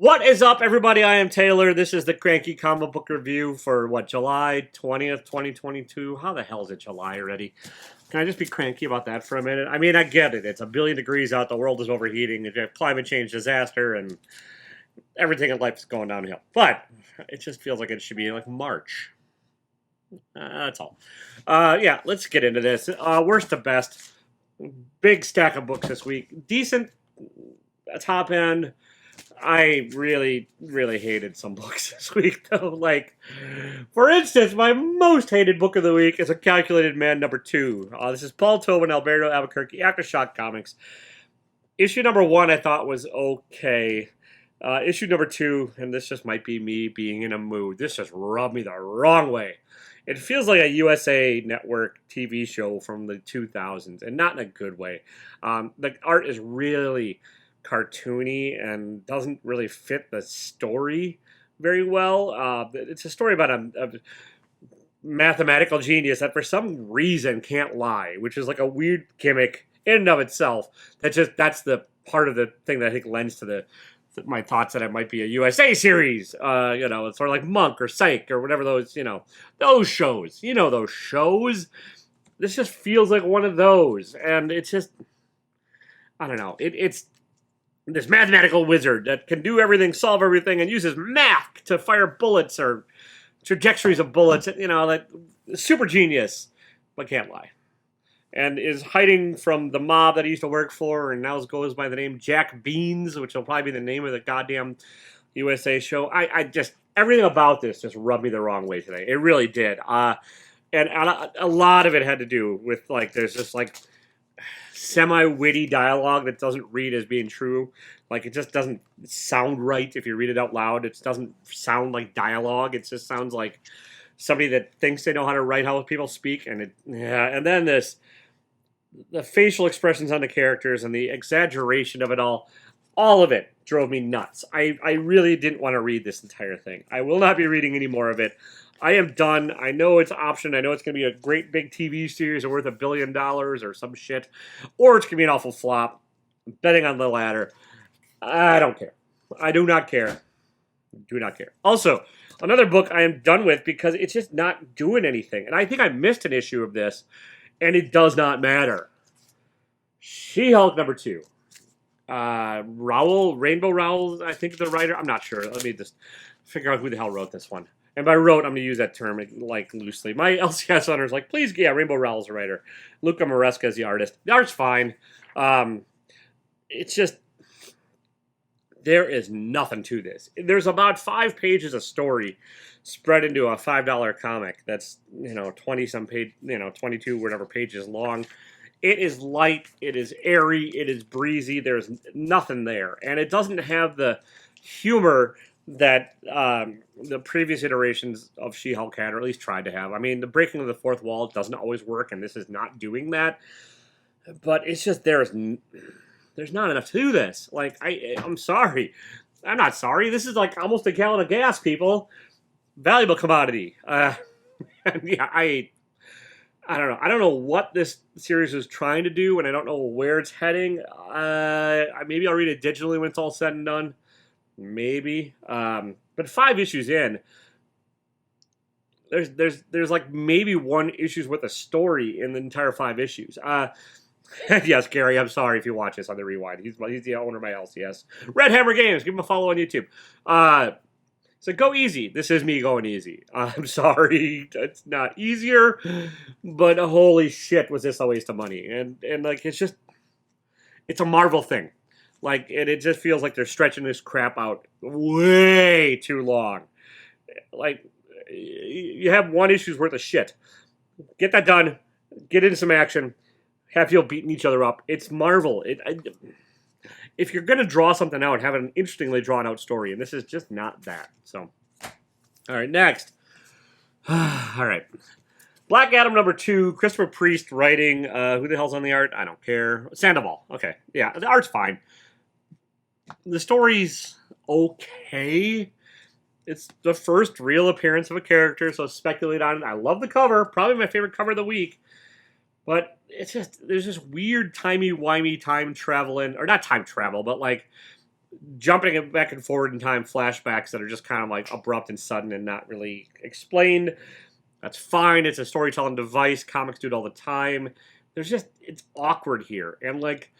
What is up, everybody? I am Taylor. This is the Cranky Comic Book Review for, July 20th, 2022. How the hell is it July already? Can I just be cranky about that for a minute? I mean, I get it. It's a billion degrees out. The world is overheating. You have climate change disaster, and everything in life is going downhill. But it just feels like it should be like March. That's all. Yeah, let's get into this. Worst to best. Big stack of books this week. Decent top end. I really, really hated some books this week, though. Like, for instance, my most hated book of the week is A Calculated Man #2. This is Paul Tobin, Alberto Albuquerque, Aftershock Comics. Issue number 1 I thought was okay. Issue number 2, and this just might be me being in a mood, this just rubbed me the wrong way. It feels like a USA Network TV show from the 2000s, and not in a good way. The art is really cartoony and doesn't really fit the story very well. It's a story about a mathematical genius that for some reason can't lie, which is like a weird gimmick in and of itself. That's the part of the thing that I think lends to my thoughts that it might be a USA series. It's sort of like Monk or Psych or whatever those shows. Those shows. This just feels like one of those, and it's just, I don't know. It's this mathematical wizard that can do everything, solve everything, and uses math to fire bullets or trajectories of bullets. That super genius, but can't lie. And is hiding from the mob that he used to work for, and now goes by the name Jack Beans, which will probably be the name of the goddamn USA show. I just, everything about this just rubbed me the wrong way today. It really did. And a lot of it had to do with, there's just, semi-witty dialogue that doesn't read as being true. It just doesn't sound right if you read it out loud. It doesn't sound like dialogue. It just sounds like somebody that thinks they know how to write how people speak. And then the facial expressions on the characters and the exaggeration of it all of it drove me nuts. I really didn't want to read this entire thing. I will not be reading any more of it. I am done. I know it's option. I know it's going to be a great big TV series worth $1 billion or some shit. Or it's going to be an awful flop. I'm betting on the latter. I don't care. I do not care. Do not care. Also, another book I am done with because it's just not doing anything. And I think I missed an issue of this, and it does not matter. She-Hulk #2. Rainbow Rowell, I think the writer. I'm not sure. Let me just figure out who the hell wrote this one. And by wrote, I'm going to use that term, loosely. My LCS owner is please, yeah, Rainbow Rowell's the writer. Luca Maresca is the artist. The art's fine. It's just, there is nothing to this. There's about 5 pages of story spread into a $5 comic that's, 20-some page, 22, whatever pages long. It is light, it is airy, it is breezy. There's nothing there. And it doesn't have the humor that the previous iterations of She-Hulk had, or at least tried to have. I mean, the breaking of the fourth wall doesn't always work, and this is not doing that. But it's just there's not enough to this. I'm sorry. I'm not sorry. This is almost a gallon of gas, people. Valuable commodity. Yeah, I don't know. I don't know what this series is trying to do, and I don't know where it's heading. Maybe I'll read it digitally when it's all said and done. Maybe. But 5 issues in, there's maybe 1 issue's worth of story in the entire 5 issues. Yes, Gary, I'm sorry if you watch this on the Rewind. He's the owner of my LCS. Red Hammer Games, give him a follow on YouTube. So go easy. This is me going easy. I'm sorry, it's not easier, but holy shit, was this a waste of money? And it's a Marvel thing. It just feels like they're stretching this crap out way too long. You have 1 issue's worth of shit. Get that done. Get into some action. Have people beating each other up. It's Marvel. If you're going to draw something out, have an interestingly drawn out story. And this is just not that. So, all right, next. All right. Black Adam #2, Christopher Priest writing. Who the hell's on the art? I don't care. Sandoval. Okay. Yeah, the art's fine. The story's okay. It's the first real appearance of a character, so speculate on it. I love the cover. Probably my favorite cover of the week. But it's just, there's this weird timey-wimey time traveling, or not time travel, but jumping it back and forward in time, flashbacks that are just kind of like abrupt and sudden and not really explained. That's fine. It's a storytelling device. Comics do it all the time. It's awkward here. And like,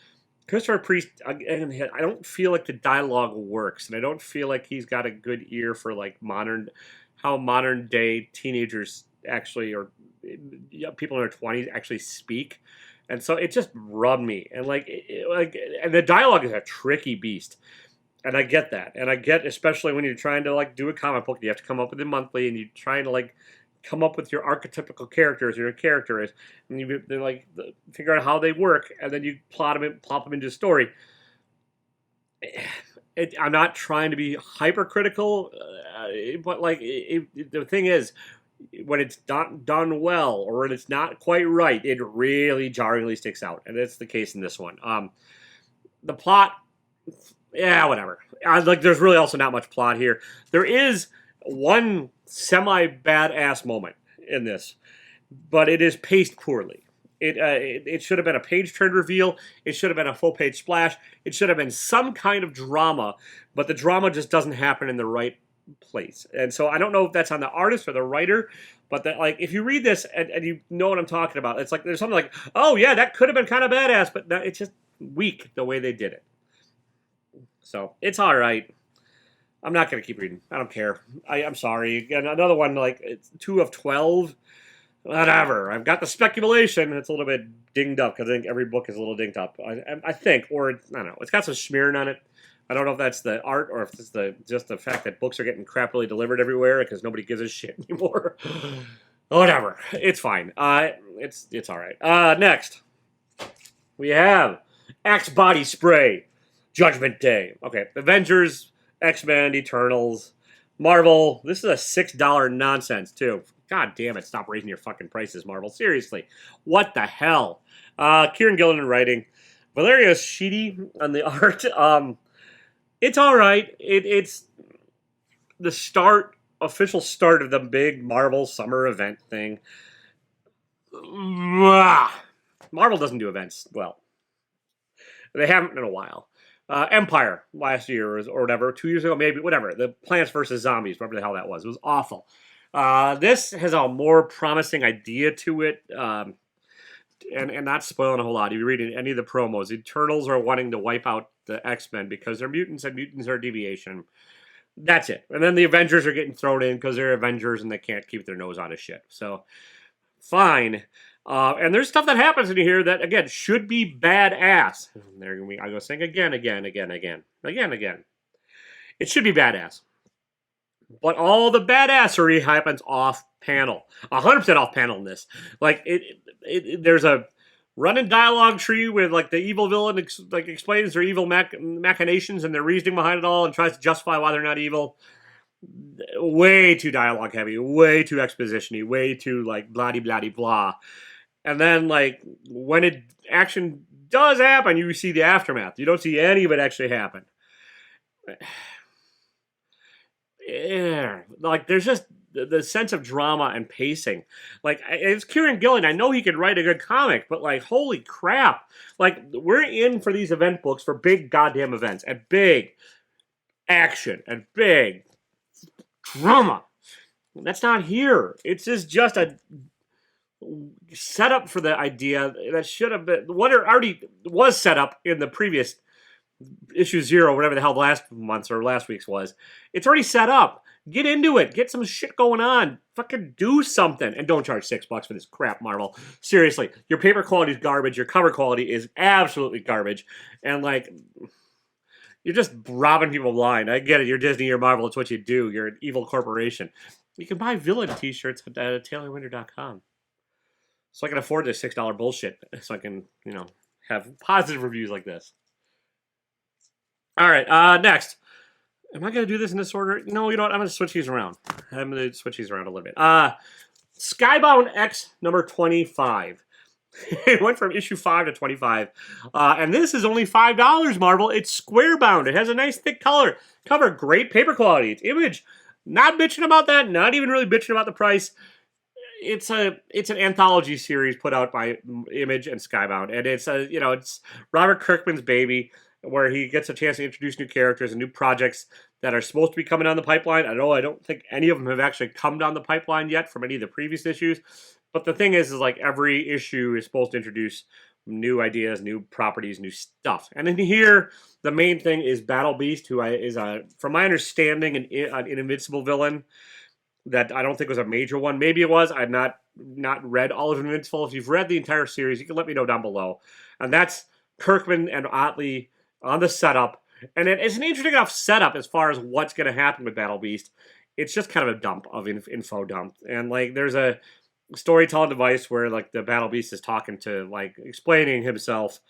Christopher Priest, again, I don't feel like the dialogue works. And I don't feel like he's got a good ear for like how modern day teenagers actually, or people in their 20s actually speak. And so it just rubbed me. And and the dialogue is a tricky beast. And I get that. And I get, especially when you're trying to like do a comic book, you have to come up with it monthly, and you're trying to like come up with your archetypical characters, your character is, and they're like figure out how they work, and then you plop them into a story. I'm not trying to be hypercritical, but like the thing is, when it's not done well or when it's not quite right, it really jarringly sticks out, and that's the case in this one. The plot, yeah, whatever. Like, there's really also not much plot here. There is one semi-badass moment in this, but it is paced poorly. It should have been a page-turn reveal. It should have been a full-page splash. It should have been some kind of drama, but the drama just doesn't happen in the right place. And so I don't know if that's on the artist or the writer, but like, if you read this and you know what I'm talking about, it's like there's something like, oh yeah, that could have been kind of badass, but it's just weak the way they did it. So it's all right. I'm not going to keep reading. I don't care. I'm sorry. Again, another one, like, it's 2 of 12. Whatever. I've got the speculation. It's a little bit dinged up, because I think every book is a little dinged up. I think, or I don't know. It's got some smearing on it. I don't know if that's the art or if it's just the fact that books are getting crappily delivered everywhere because nobody gives a shit anymore. Whatever. It's fine. It's all right. Next, we have Axe Body Spray, Judgment Day. Okay, Avengers, X-Men, Eternals, Marvel. This is a $6 nonsense, too. God damn it, stop raising your fucking prices, Marvel. Seriously. What the hell? Kieran Gillen writing. Valeria Sheedy on the art. It's all right. It's the official start of the big Marvel summer event thing. Marvel doesn't do events well. They haven't in a while. Empire last year or whatever, 2 years ago, maybe, whatever. The Plants vs. Zombies, whatever the hell that was. It was awful. This has a more promising idea to it, and not spoiling a whole lot. If you read any of the promos, Eternals are wanting to wipe out the X-Men because they're mutants, and mutants are a deviation. That's it. And then the Avengers are getting thrown in because they're Avengers and they can't keep their nose out of shit. So, fine. And there's stuff that happens in here that, again, should be badass. I go saying again. It should be badass. But all the badassery happens off panel. 100% off panel in this. Like, there's a running dialogue tree with, like, the evil villain explains their evil machinations and their reasoning behind it all and tries to justify why they're not evil. Way too dialogue heavy, way too exposition-y, way too, like, blah-de-blah-de-blah. And then, like, when action does happen, you see the aftermath. You don't see any of it actually happen. Yeah, like, there's just the sense of drama and pacing. Like, it's Kieran Gillen. I know he can write a good comic, but, like, holy crap. Like, we're in for these event books for big goddamn events and big action and big drama. That's not here. It's just a set up for the idea that should have been what already was set up in the previous issue 0, whatever the hell last month's or last week's was. It's already set up. Get into it. Get some shit going on. Fucking do something. And don't charge $6 for this crap, Marvel. Seriously, your paper quality is garbage. Your cover quality is absolutely garbage. And, like, you're just robbing people blind. I get it. You're Disney, you're Marvel. It's what you do. You're an evil corporation. You can buy villain t-shirts at TaylorWinter.com. So I can afford this $6 bullshit. So I can, have positive reviews like this. All right, next. Am I going to do this in this order? No, you know what? I'm going to switch these around. A little bit. Skybound X number 25. It went from issue 5 to 25. And this is only $5, Marvel. It's square bound. It has a nice thick cover. Great paper quality. It's Image. Not bitching about that. Not even really bitching about the price. It's an anthology series put out by Image and Skybound. And it's it's Robert Kirkman's baby. where he gets a chance to introduce new characters and new projects that are supposed to be coming down the pipeline. I don't think any of them have actually come down the pipeline yet from any of the previous issues. But the thing is like every issue is supposed to introduce new ideas, new properties, new stuff. And in here, the main thing is Battle Beast, who is, from my understanding, an invincible villain that I don't think was a major one. Maybe it was. I've not read all of Invincible. If you've read the entire series, you can let me know down below. And that's Kirkman and Otley on the setup. And it's an interesting enough setup as far as what's going to happen with Battle Beast. It's just kind of a dump of info dump. And like there's a storytelling device where like the Battle Beast is talking to like explaining himself.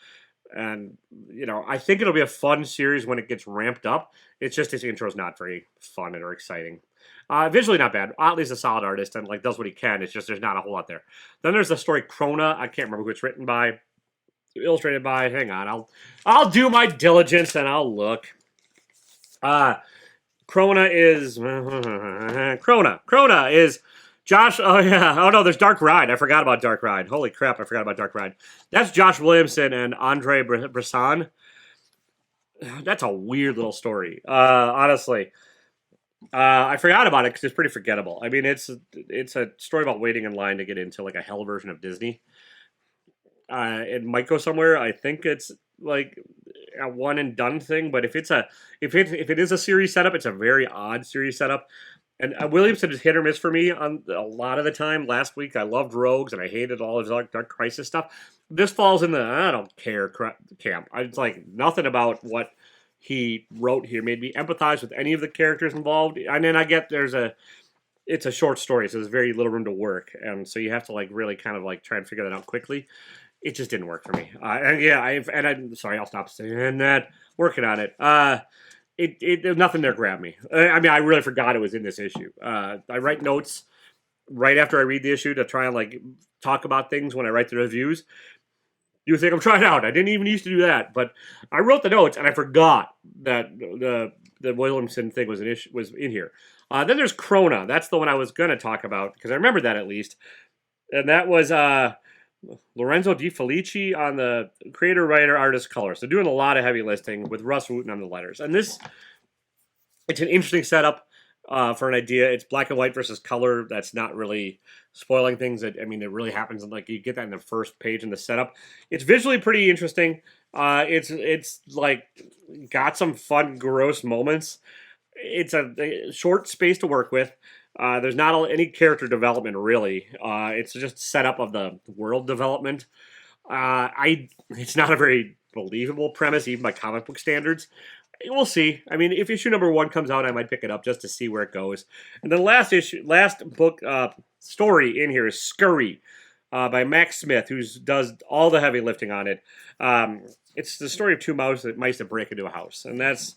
And, you know, I think it'll be a fun series when it gets ramped up. It's just his intro is not very fun or exciting. Visually not bad. Otley's a solid artist and like does what he can. It's just there's not a whole lot there. Then there's the story Krona. I can't remember who it's written by, illustrated by. Hang on, I'll do my diligence and I'll look. Krona is Krona is Josh. Oh yeah. Oh no, there's Dark Ride. I forgot about Dark Ride. Holy crap, I forgot about Dark Ride. That's Josh Williamson and Andre Bresson. That's a weird little story. Honestly. I forgot about it because it's pretty forgettable. I mean, it's a story about waiting in line to get into like a hell version of Disney. It might go somewhere. I think it's like a one and done thing. But if it is a series setup, it's a very odd series setup. And Williamson is hit or miss for me on a lot of the time. Last week I loved Rogues and I hated all his Dark Crisis stuff. This falls in the I don't care camp. It's like nothing about what he wrote here made me empathize with any of the characters involved. And then I get it's a short story, so there's very little room to work. And so you have to like really kind of like try and figure that out quickly. It just didn't work for me. And yeah, I'm sorry, I'll stop saying that. Working on it. There's nothing there grabbed me. I mean, I really forgot it was in this issue. I write notes right after I read the issue to try and like talk about things when I write the reviews. You think I'm trying out. I didn't even used to do that, but I wrote the notes and I forgot that the Williamson thing was in here. Then there's Krona. That's the one I was going to talk about because I remember that at least. And that was Lorenzo Di Felici on the creator, writer, artist, color. So doing a lot of heavy lifting with Russ Wooten on the letters. And it's an interesting setup for an idea. It's black and white versus color. That's not really spoiling things. I mean, it really happens. Like you get that in the first page in the setup. It's visually pretty interesting. It's like got some fun, gross moments. It's a short space to work with. There's not any character development really. It's just setup of the world development. It's not a very believable premise, even by comic book standards. We'll see. I mean, if issue number 1 comes out, I might pick it up just to see where it goes. And the last book story in here is Scurry by Max Smith, who does all the heavy lifting on it. It's the story of two mice that break into a house, and that's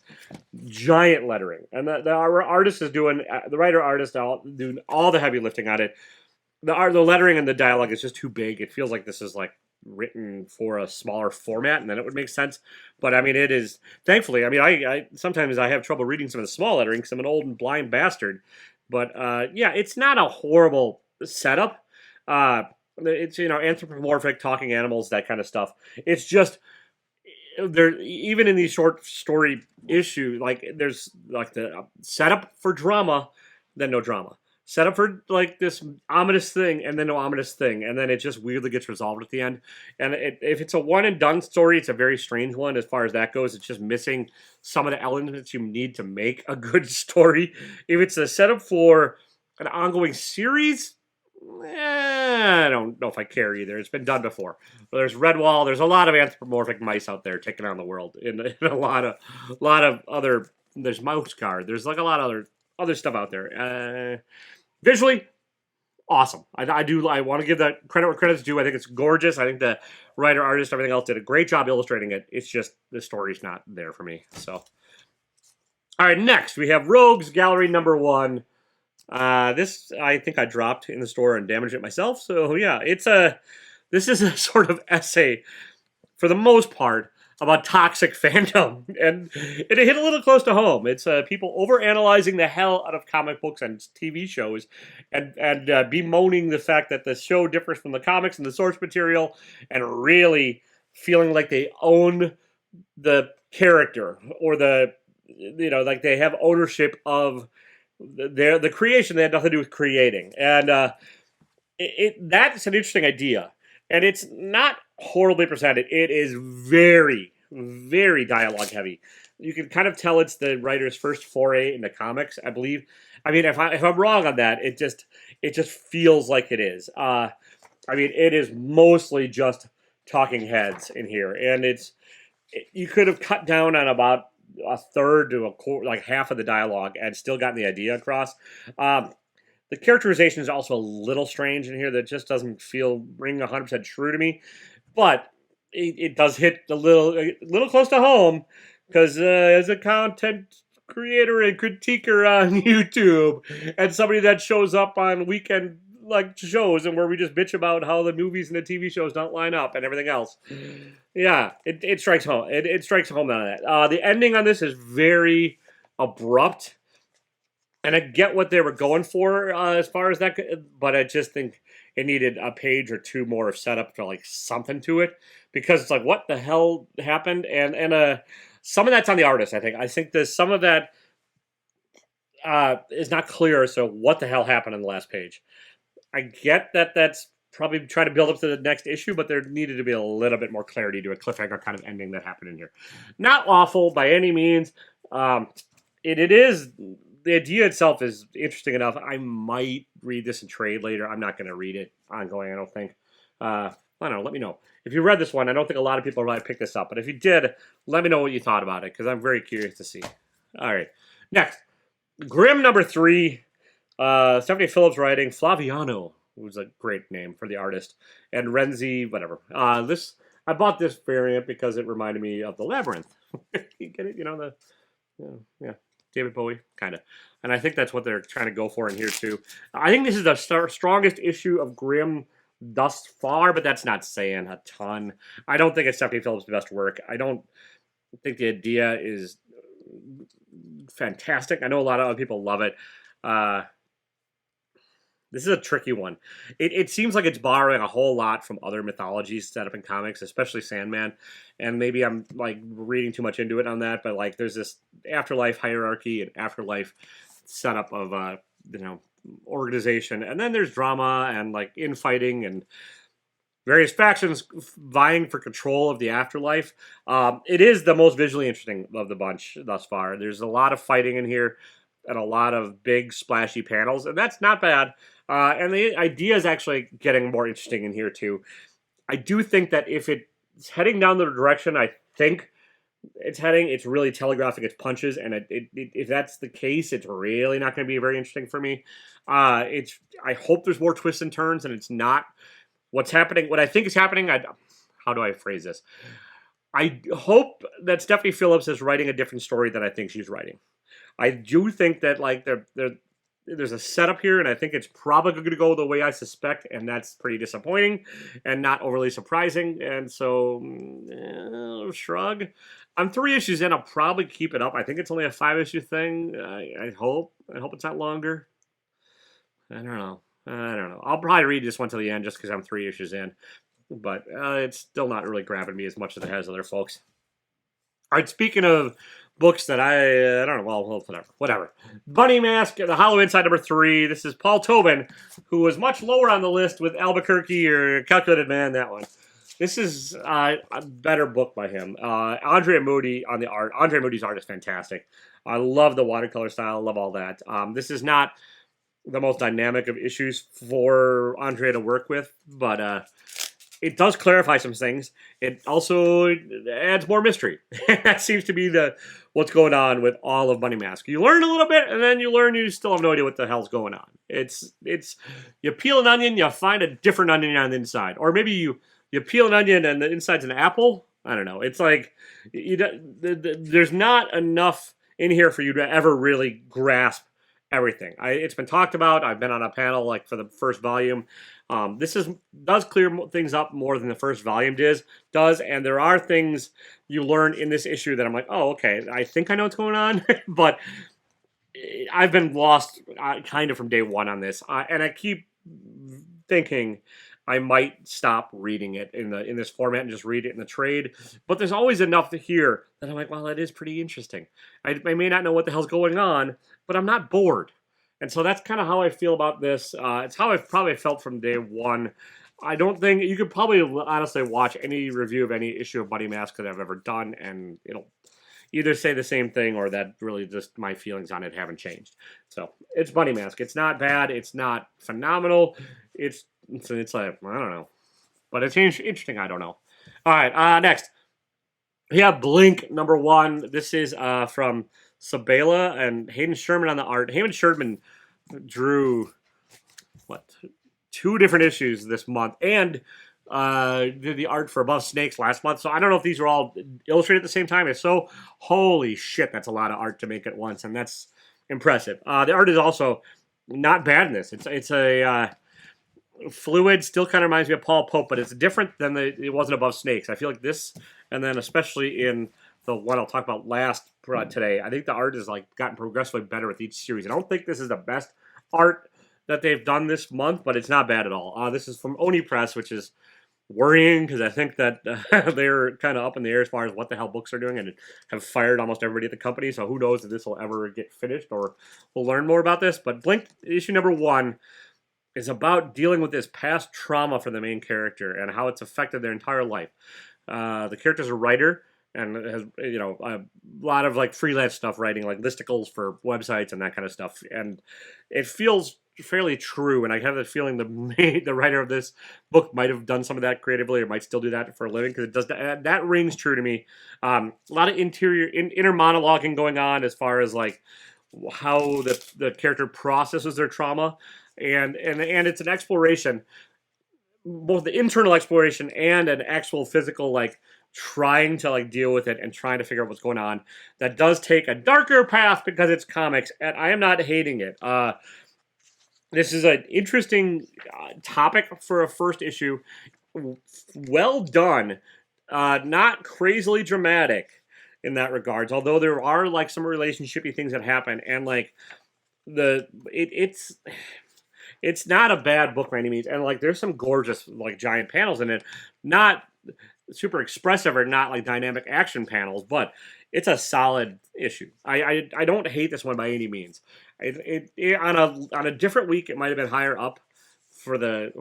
giant lettering. And the artist is doing the writer-artist doing all the heavy lifting on it. The lettering and the dialogue is just too big. It feels like this is like written for a smaller format, and then it would make sense. But I mean, it is thankfully. I mean, I sometimes I have trouble reading some of the small lettering because I'm an old and blind bastard. But yeah, it's not a horrible setup. It's anthropomorphic talking animals, that kind of stuff. It's just there, even in these short story issue, like there's like the setup for drama, then no drama. Set up for like this ominous thing, and then no ominous thing, and then it just weirdly gets resolved at the end. And if it's a one and done story, it's a very strange one as far as that goes. It's just missing some of the elements you need to make a good story. If it's a setup for an ongoing series, I don't know if I care either. It's been done before. But there's Redwall. There's a lot of anthropomorphic mice out there taking on the world, in a lot of other. There's Mouse Guard. There's like a lot of other stuff out there. Visually, awesome. I want to give that credit where credit's due. I think it's gorgeous. I think the writer, artist, everything else did a great job illustrating it. It's just the story's not there for me. So, all right, next we have Rogues Gallery number 1. This I think I dropped in the store and damaged it myself. So yeah, this is a sort of essay for the most part about toxic fandom, and it hit a little close to home. It's people overanalyzing the hell out of comic books and TV shows, and bemoaning the fact that the show differs from the comics and the source material, and really feeling like they own the character or like they have ownership of the creation. They had nothing to do with creating, and that's an interesting idea, and it's not horribly presented. It is very, very dialogue heavy. You can kind of tell it's the writer's first foray into comics, I believe. I mean, if I'm wrong on that, it just feels like it is. I mean, it is mostly just talking heads in here, and you could have cut down on about a third to a quarter, like half of the dialogue, and still gotten the idea across. The characterization is also a little strange in here. That just doesn't ring 100% true to me, but it does hit a little close to home because as a content creator and critiquer on YouTube, and somebody that shows up on weekend like shows and where we just bitch about how the movies and the TV shows don't line up and everything else. Yeah, it strikes home. It strikes home on that. The ending on this is very abrupt, and I get what they were going for as far as that, but I just think it needed a page or two more of setup for like something to it, because it's like, what the hell happened? And some of that's on the artist. I think there's some of that is not clear. So what the hell happened on the last page? I get that that's probably trying to build up to the next issue, but there needed to be a little bit more clarity to a cliffhanger kind of ending that happened in here. Not awful by any means. It is, the idea itself is interesting enough. I might read this in trade later. I'm not going to read it ongoing, I don't think. I don't know, let me know. If you read this one, I don't think a lot of people might pick this up, but if you did, let me know what you thought about it, because I'm very curious to see. All right, next. Grimm number 3. Stephanie Phillips writing, Flaviano, who's a great name for the artist, and Renzi, whatever. I bought this variant because it reminded me of The Labyrinth. You get it? You know, yeah, David Bowie, kind of. And I think that's what they're trying to go for in here, too. I think this is the strongest issue of Grimm thus far, but that's not saying a ton. I don't think it's Stephanie Phillips' best work. I don't think the idea is fantastic. I know a lot of other people love it. This is a tricky one. It seems like it's borrowing a whole lot from other mythologies set up in comics, especially Sandman. And maybe I'm like reading too much into it on that, but like there's this afterlife hierarchy and afterlife setup of organization, and then there's drama and like infighting and various factions vying for control of the afterlife. It is the most visually interesting of the bunch thus far. There's a lot of fighting in here and a lot of big splashy panels, and that's not bad. And the idea is actually getting more interesting in here too. I do think that if it's heading down the direction I think it's really telegraphing its punches, and if that's the case, it's really not going to be very interesting for me. I hope there's more twists and turns, and it's not what's happening. What I think is happening. How do I phrase this? I hope that Stephanie Phillips is writing a different story than I think she's writing. I do think that like there's a setup here, and I think it's probably going to go the way I suspect, and that's pretty disappointing and not overly surprising. And so, shrug. I'm 3 issues in. I'll probably keep it up. I think it's only a 5-issue thing. I hope it's not longer. I don't know. I'll probably read this one to the end just because I'm 3 issues in. But it's still not really grabbing me as much as it has other folks. All right, speaking of books that I don't know, well, whatever. Bunny Mask, The Hollow Inside number 3. This is Paul Tobin, who was much lower on the list with Albuquerque or Calculated Man, that one. This is a better book by him. Andrea Moody on the art. Andrea Moody's art is fantastic. I love the watercolor style. I love all that. This is not the most dynamic of issues for Andrea to work with, but it does clarify some things. It also adds more mystery. That seems to be what's going on with all of Bunny Mask. You learn a little bit, and then you still have no idea what the hell's going on. It's you peel an onion, you find a different onion on the inside, or maybe you peel an onion and the inside's an apple. I don't know. It's like there's not enough in here for you to ever really grasp everything. It's been talked about. I've been on a panel like for the first volume. This does clear things up more than the first volume does, and there are things you learn in this issue that I'm like, oh, okay, I think I know what's going on, but I've been lost kind of from day one on this, and I keep thinking I might stop reading it in this format and just read it in the trade. But there's always enough to hear that I'm like, well, that is pretty interesting. I may not know what the hell's going on, but I'm not bored. And so that's kind of how I feel about this. It's how I've probably felt from day one. I don't think you could probably honestly watch any review of any issue of Buddy Mask that I've ever done, and it'll either say the same thing or that really just my feelings on it haven't changed. So it's Buddy Mask. It's not bad. It's not phenomenal. It's like, I don't know, but it's interesting. I don't know. All right, next we have Blink #1. This is from Sabela and Hayden Sherman on the art. Hayden Sherman drew what 2 different issues this month and did the art for Above Snakes last month. So I don't know if these were all illustrated at the same time. If so, holy shit, that's a lot of art to make at once, and that's impressive. The art is also not bad in this. It's a fluid, still kind of reminds me of Paul Pope, but it's different than it wasn't Above Snakes. I feel like this, and then especially in the one I'll talk about last today, I think the art has like gotten progressively better with each series. I don't think this is the best art that they've done this month, but it's not bad at all. This is from Oni Press, which is worrying because I think that they're kind of up in the air as far as what the hell books are doing and have fired almost everybody at the company. So who knows if this will ever get finished or we'll learn more about this. But Blink issue #1 is about dealing with this past trauma for the main character and how it's affected their entire life. The character's a writer and has, you know, a lot of like freelance stuff, writing like listicles for websites and that kind of stuff. And it feels fairly true, and I have the feeling the writer of this book might have done some of that creatively, or might still do that for a living, because it does that rings true to me. A lot of inner monologuing going on as far as like how the character processes their trauma, and it's an exploration, both the internal exploration and an actual physical like trying to like deal with it and trying to figure out what's going on. That does take a darker path because it's comics, and I am not hating it. This is an interesting topic for a first issue. Well done. Not crazily dramatic in that regards, although there are like some relationshipy things that happen, and like it's not a bad book by any means, and like there's some gorgeous like giant panels in it, not super expressive or not like dynamic action panels, but it's a solid issue. I don't hate this one by any means. On a different week, it might have been higher up for the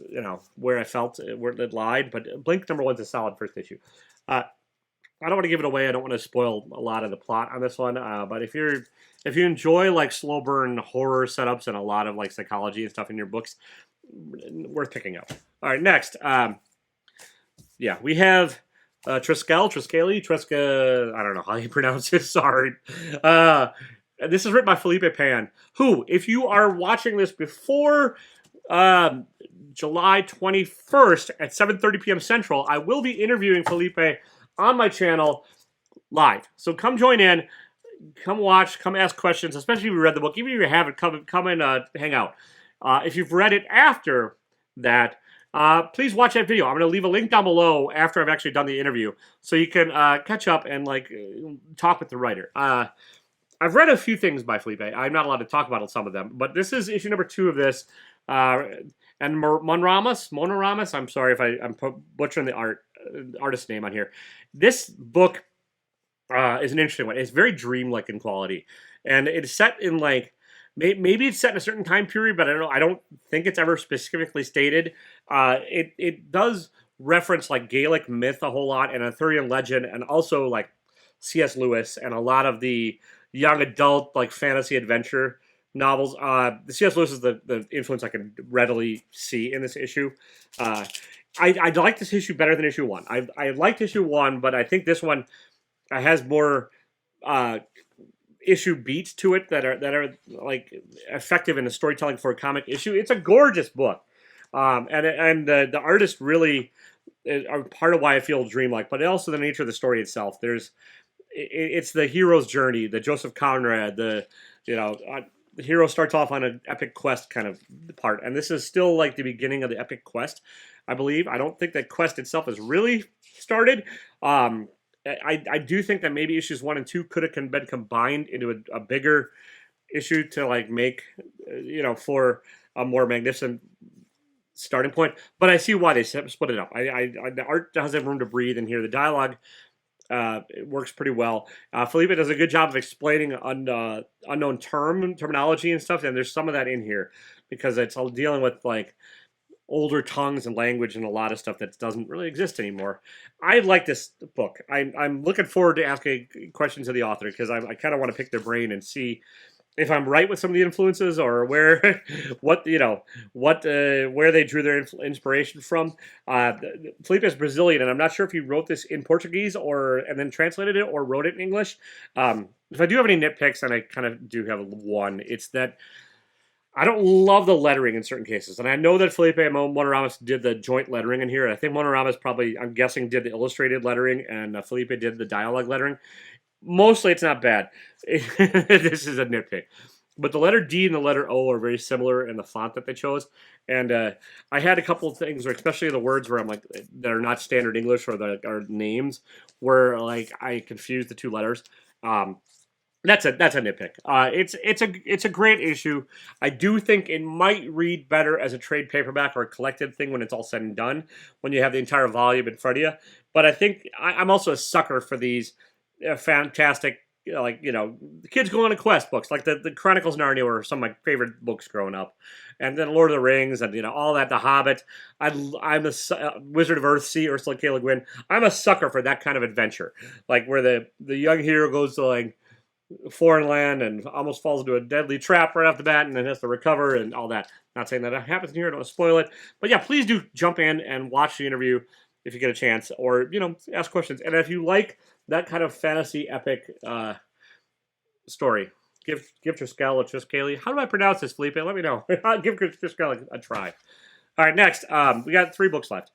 you know where I felt where it lied. But Blink #1's a solid first issue. I don't want to give it away. I don't want to spoil a lot of the plot on this one. But if you enjoy like slow burn horror setups and a lot of like psychology and stuff in your books, worth picking up. All right, next. Yeah, we have Triskele, I don't know how you pronounce it, sorry. This is written by Felipe Pan, who, if you are watching this before July 21st at 7:30 p.m. Central, I will be interviewing Felipe on my channel live. So come join in, come watch, come ask questions, especially if you read the book. Even if you haven't, come and hang out. If you've read it after that, please watch that video. I'm going to leave a link down below after I've actually done the interview, so you can catch up and like talk with the writer. I've read a few things by Felipe. I'm not allowed to talk about some of them, but this is issue #2 of this. And Monoramas, I'm sorry if I'm butchering the artist name on here. This book is an interesting one. It's very dreamlike in quality, and it's set in like maybe it's set in a certain time period, but I don't think it's ever specifically stated. It does reference like Gaelic myth a whole lot and Arthurian legend, and also like C.S. Lewis and a lot of the young adult like fantasy adventure novels. The C.S. Lewis is the influence I can readily see in this issue. I like this issue better than issue 1. I liked issue 1, but I think this one has more issue beats to it that are like effective in the storytelling for a comic issue. It's a gorgeous book, and the artists really are part of why I feel dreamlike, but also the nature of the story itself. It's the hero's journey, the Joseph Conrad, the hero starts off on an epic quest kind of part, and this is still like the beginning of the epic quest, I believe. I don't think that quest itself has really started. I do think that maybe issues 1 and 2 could have been combined into a bigger issue to like make for a more magnificent starting point, but I see why they split it up. The art does have room to breathe in here. The dialogue it works pretty well. Felipe does a good job of explaining unknown terminology and stuff, and there's some of that in here because it's all dealing with like older tongues and language and a lot of stuff that doesn't really exist anymore. I like this book. I'm looking forward to asking questions of the author because I kind of want to pick their brain and see if I'm right with some of the influences or where, what where they drew their inspiration from. Felipe is Brazilian, and I'm not sure if he wrote this in Portuguese and then translated it or wrote it in English. If I do have any nitpicks, and I kind of do have one, it's that I don't love the lettering in certain cases. And I know that Felipe and Monoramas did the joint lettering in here. I think Monoramas probably, I'm guessing, did the illustrated lettering, and Felipe did the dialogue lettering. Mostly it's not bad. This is a nitpick. But the letter D and the letter O are very similar in the font that they chose. And I had a couple of things, especially the words where I'm like, that are not standard English or are names, where like I confused the two letters. That's a nitpick. It's a great issue. I do think it might read better as a trade paperback or a collected thing when it's all said and done, when you have the entire volume in front of you. But I think I'm also a sucker for these fantastic, the kids go on a quest books, like the Chronicles of Narnia were some of my favorite books growing up, and then Lord of the Rings and all that, The Hobbit. I'm a Wizard of Earthsea, Ursula K. Le Guin. I'm a sucker for that kind of adventure, like where the young hero goes to like foreign land and almost falls into a deadly trap right off the bat and then has to recover and all that. Not saying that happens here, I don't want to spoil it, but yeah, please do jump in and watch the interview if you get a chance, or ask questions. And if you like that kind of fantasy epic story, give Triskele or Triskale. How do I pronounce this, Felipe? Let me know. Give Triskele a try. All right, next we got 3 books left.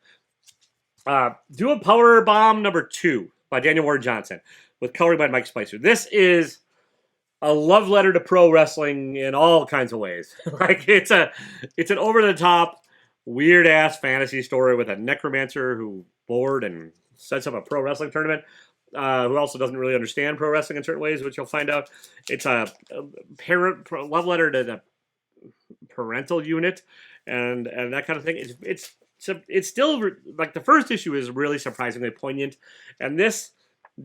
Do a Power Bomb #2 by Daniel Warren Johnson with coloring by Mike Spicer. This is a love letter to pro wrestling in all kinds of ways. Like it's an over the top, weird ass fantasy story with a necromancer who bored and sets up a pro wrestling tournament. Who also doesn't really understand pro wrestling in certain ways, which you'll find out. It's a parent love letter to the parental unit and that kind of thing. It's still like the first issue is really surprisingly poignant, and this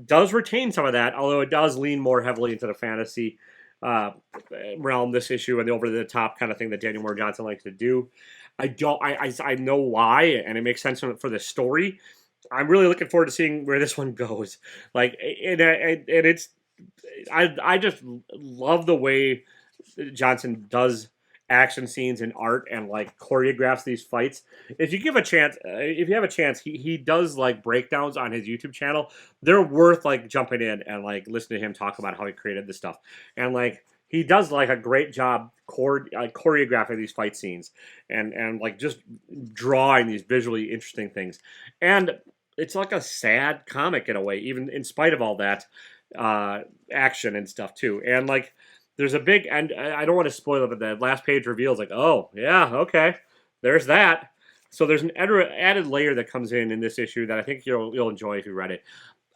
does retain some of that, although it does lean more heavily into the fantasy realm this issue and the over the top kind of thing that Daniel Moore Johnson likes to do. I know why, and it makes sense for the story. I'm really looking forward to seeing where this one goes. Like, I just love the way Johnson does action scenes and art and like choreographs these fights. If you have a chance, he does like breakdowns on his YouTube channel. They're worth like jumping in and like listening to him talk about how he created this stuff. And like he does like a great job choreographing these fight scenes and like just drawing these visually interesting things. And it's like a sad comic in a way, even in spite of all that action and stuff too. And like there's a big, and I don't want to spoil it, but the last page reveals like, oh yeah, okay, there's that. So there's an added layer that comes in this issue that I think you'll enjoy if you read it.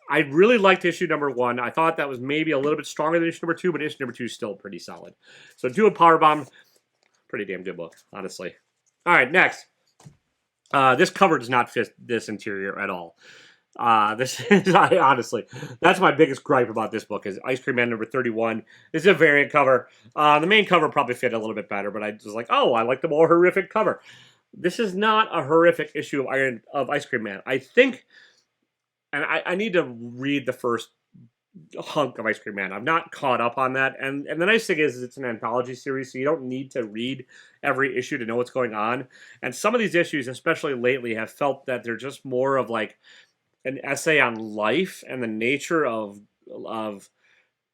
I really liked issue #1. I thought that was maybe a little bit stronger than issue #2, but issue #2 is still pretty solid. So do a Powerbomb. Pretty damn good book, honestly. All right, next. This cover does not fit this interior at all. This is honestly, that's my biggest gripe about this book is Ice Cream Man #31. This is a variant cover. The main cover probably fit a little bit better, but I was like, oh, I like the more horrific cover. This is not a horrific issue of Ice Cream Man. I think, and I need to read the first hunk of Ice Cream Man. I'm not caught up on that. And the nice thing is it's an anthology series, so you don't need to read every issue to know what's going on. And some of these issues, especially lately, have felt that they're just more of like an essay on life and the nature of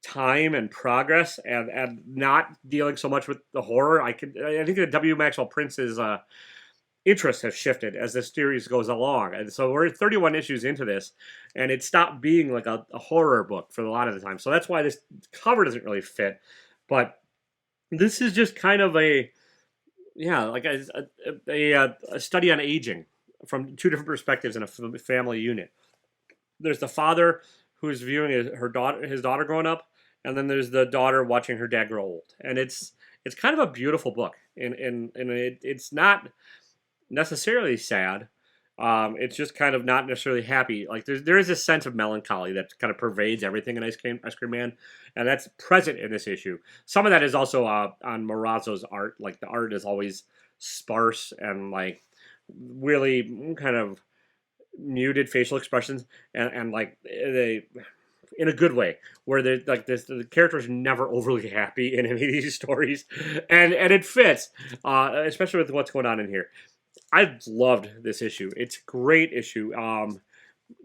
time and progress and not dealing so much with the horror. I think that W. Maxwell Prince's interest has shifted as this series goes along. And so we're 31 issues into this, and it stopped being like a horror book for a lot of the time. So that's why this cover doesn't really fit. But this is just kind of a study on aging from 2 different perspectives in a family unit. There's the father who's viewing his daughter growing up, and then there's the daughter watching her dad grow old. And it's kind of a beautiful book. And it's not necessarily sad. It's just kind of not necessarily happy. Like there is a sense of melancholy that kind of pervades everything in Ice Cream Man, and that's present in this issue. Some of that is also on Morazzo's art. Like the art is always sparse and like really kind of muted facial expressions, and like they in a good way, where they like this the character's never overly happy in any of these stories, and it fits, especially with what's going on in here. I loved this issue. It's a great issue.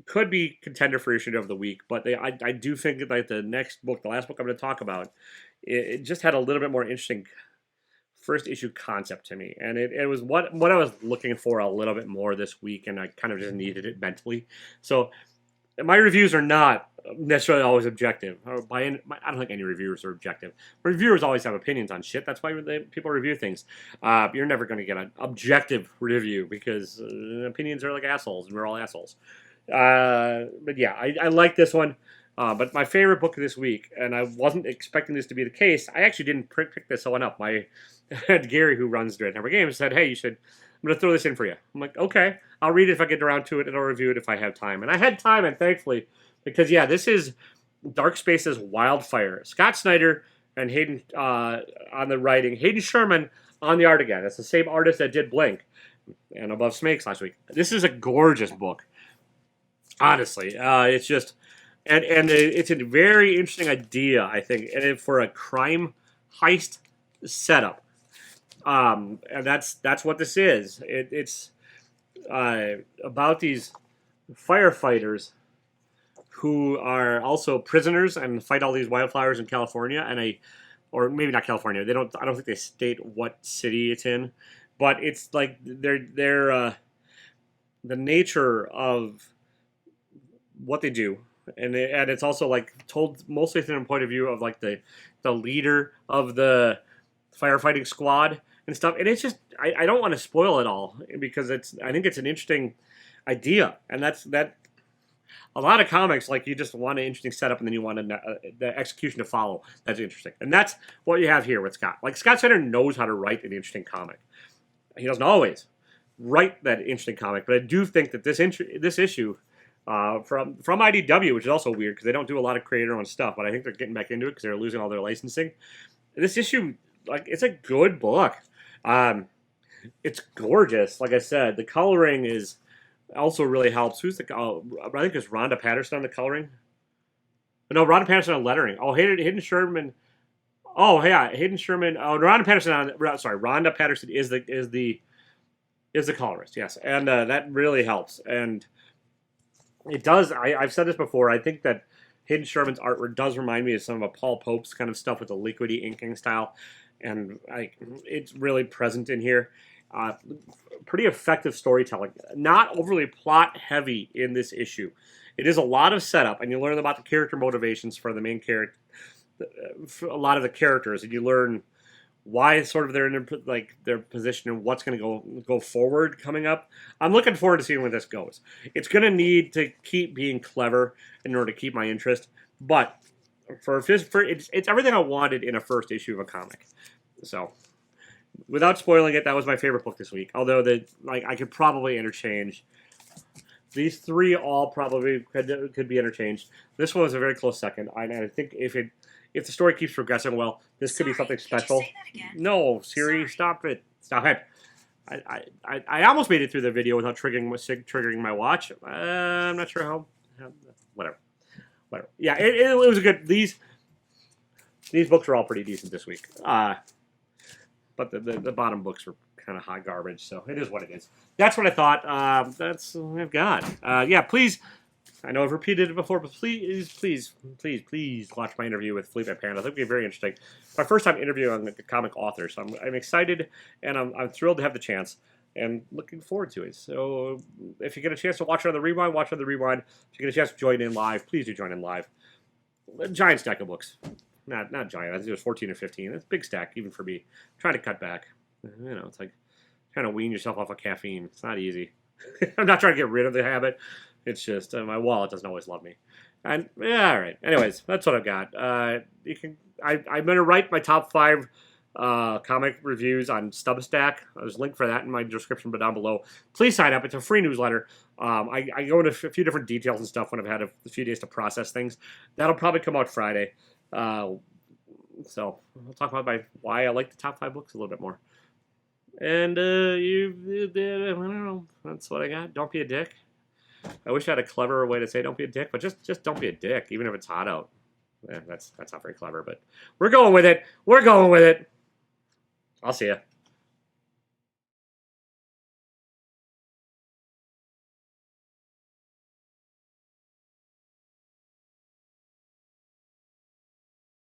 Could be contender for issue of the week, but I do think that like the next book, the last book I'm going to talk about, it just had a little bit more interesting first issue concept to me, and it was what I was looking for a little bit more this week, and I kind of just needed it mentally. So my reviews are not necessarily always objective. I don't think any reviewers are objective. Reviewers always have opinions on shit. That's why people review things. You're never going to get an objective review because opinions are like assholes, and we're all assholes. But yeah, I like this one. But my favorite book this week, and I wasn't expecting this to be the case. I actually didn't pick this one up. My Gary, who runs Dread Hammer Games, said, "Hey, I'm going to throw this in for you." I'm like, okay, I'll read it if I get around to it, and I'll review it if I have time. And I had time, and thankfully, because, yeah, this is Dark Space's Wildfire. Scott Snyder and Hayden on the writing. Hayden Sherman on the art again. That's the same artist that did Blink and Above Snakes last week. This is a gorgeous book. Honestly, it's just, and it's a very interesting idea, I think, and for a crime heist setup. And that's what this is. It's about these firefighters who are also prisoners and fight all these wildfires in California, or maybe not California. I don't think they state what city it's in, but it's like they're the nature of what they do, and it's also like told mostly from the point of view of like the leader of the firefighting squad and stuff. And it's just I don't want to spoil it all because I think it's an interesting idea, and that's a lot of comics, like you just want an interesting setup and then you want the execution to follow. That's interesting, and that's what you have here with Scott. Like Scott Snyder knows how to write an interesting comic. He doesn't always write that interesting comic, but I do think that this issue from IDW, which is also weird because they don't do a lot of creator-owned stuff, but I think they're getting back into it because they're losing all their licensing. This issue, like, it's a good book. It's gorgeous. Like I said, the coloring is also really helps. Who's the? I think it's Rhonda Patterson on the coloring. No, Rhonda Patterson on lettering. Oh, Hayden Sherman. Oh, yeah, Hayden Sherman. Oh, Rhonda Patterson on. Sorry, Rhonda Patterson is the colorist. Yes, and that really helps. And it does. I've said this before. I think that Hayden Sherman's artwork does remind me of some of Paul Pope's kind of stuff with the liquidy inking style, and it's really present in here. Pretty effective storytelling. Not overly plot heavy in this issue. It is a lot of setup, and you learn about the character motivations for the main character, for a lot of the characters, and you learn why sort of they're in their position and what's going to go forward coming up. I'm looking forward to seeing where this goes. It's going to need to keep being clever in order to keep my interest, but it's everything I wanted in a first issue of a comic. So, without spoiling it, that was my favorite book this week. Although I could probably interchange. These three all probably could be interchanged. This one was a very close second. I think if the story keeps progressing well, this could be something special. Did you say that again? No, Siri, Sorry. stop it. Stop it. I almost made it through the video without triggering my watch. I'm not sure how. Whatever. Yeah, it was a good. These books are all pretty decent this week. But the bottom books were kind of hot garbage, so it is what it is. That's what I thought. That's what I've got. Yeah, please. I know I've repeated it before, but please watch my interview with Felipe Panda. I think it'll be very interesting. My first time interviewing a comic author, so I'm excited, and I'm thrilled to have the chance, and looking forward to it. So if you get a chance to watch it on the Rewind, watch it on the Rewind. If you get a chance to join in live, please do join in live. A giant stack of books. Not giant. I think it was 14 or 15. It's a big stack, even for me. I'm trying to cut back. You know, it's like trying to wean yourself off of caffeine. It's not easy. I'm not trying to get rid of the habit. It's just my wallet doesn't always love me. And yeah, all right. Anyways, that's what I've got. I'm gonna write my top 5 comic reviews on Substack. There's a link for that in my description, but down below. Please sign up. It's a free newsletter. I go into a few different details and stuff when I've had a few days to process things. That'll probably come out Friday. So I'll talk about why I like the top 5 books a little bit more. And I don't know. That's what I got. Don't be a dick. I wish I had a cleverer way to say don't be a dick, but just don't be a dick, even if it's hot out. Yeah, that's not very clever, but we're going with it. We're going with it. I'll see ya.